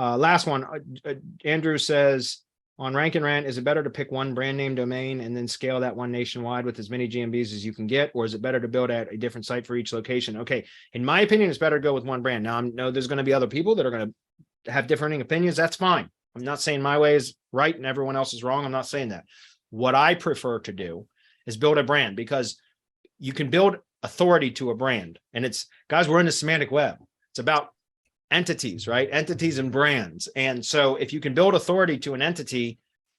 Last one, Andrew says, on Rank and Rant, is it better to pick one brand name domain and then scale that one nationwide with as many GMBs as you can get? Or is it better to build out a different site for each location? Okay, in my opinion, it's better to go with one brand. Now, I know there's going to be other people that are going to have differing opinions. That's fine. I'm not saying my way is right and everyone else is wrong. I'm not saying that. What I prefer to do is build a brand, because you can build authority to a brand. And it's, guys, we're in the semantic web. It's about entities, right? Entities and brands. And so if you can build authority to an entity,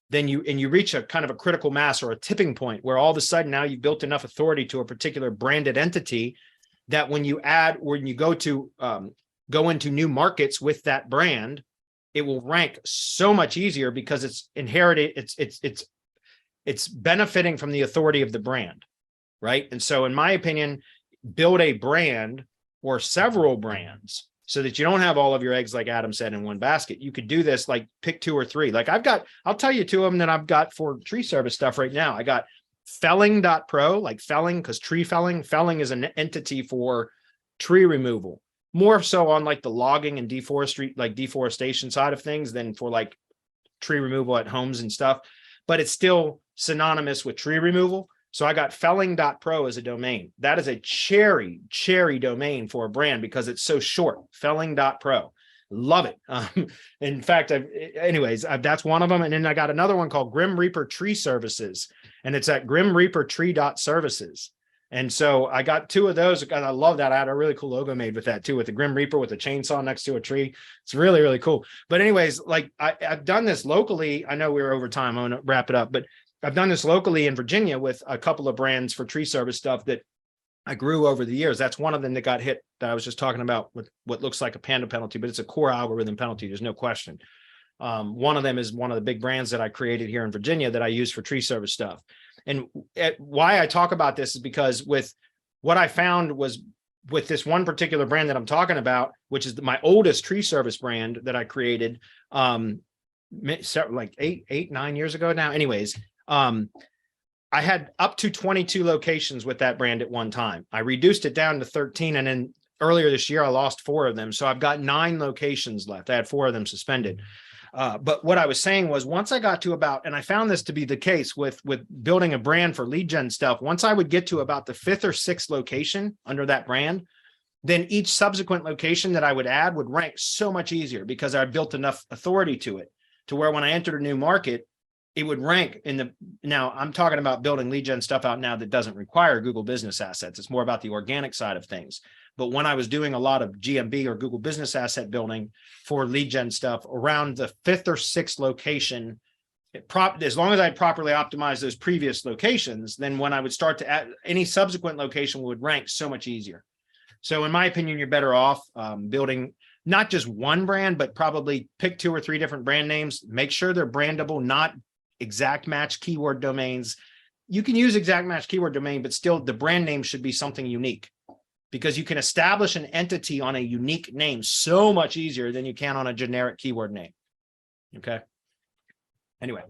then you reach a kind of a critical mass or a tipping point where all of a sudden now you've built enough authority to a particular branded entity that when you add, or when you go into new markets with that brand, it will rank so much easier because it's inherited. It's benefiting from the authority of the brand, right? And so in my opinion, build a brand or several brands so that you don't have all of your eggs, like Adam said, in one basket. You could do this, like pick 2 or 3. Like I'll tell you 2 of them that I've got for tree service stuff right now. I got felling.pro, like felling, because tree felling is an entity for tree removal, more so on like the logging and deforestation side of things than for like tree removal at homes and stuff, but it's still synonymous with tree removal. So I got felling.pro as a domain. That is a cherry domain for a brand because it's so short. Felling.pro. Love it. In fact, that's one of them. And then I got another one called Grim Reaper Tree Services, and it's at grimreapertree.services. And so I got 2 of those. I love that. I had a really cool logo made with that too, with the Grim Reaper with a chainsaw next to a tree. It's really, really cool. But anyways, like I've done this locally. I know we're over time. I'm going to wrap it up, but I've done this locally in Virginia with a couple of brands for tree service stuff that I grew over the years. That's one of them that got hit that I was just talking about with what looks like a panda penalty, but it's a core algorithm penalty. There's no question. One of them is one of the big brands that I created here in Virginia that I use for tree service stuff. And why I talk about this is because with what I found was with this one particular brand that I'm talking about, which is my oldest tree service brand that I created like 9 years ago now. Anyways, I had up to 22 locations with that brand at one time. I reduced it down to 13. And then earlier this year, I lost 4 of them. So I've got 9 locations left. I had 4 of them suspended. But what I was saying was once I got to about, and I found this to be the case with building a brand for lead gen stuff, once I would get to about the 5th or 6th location under that brand, then each subsequent location that I would add would rank so much easier because I built enough authority to it to where when I entered a new market, it would rank in the, now I'm talking about building lead gen stuff out now that doesn't require Google business assets. It's more about the organic side of things. But when I was doing a lot of GMB or Google business asset building for lead gen stuff around the 5th or 6th location, as long as I properly optimized those previous locations, then when I would start to add any subsequent location would rank so much easier. So in my opinion, you're better off building not just one brand, but probably pick 2 or 3 different brand names, make sure they're brandable, not exact match keyword domains. You can use exact match keyword domain, but still the brand name should be something unique because you can establish an entity on a unique name so much easier than you can on a generic keyword name. Okay. Anyway,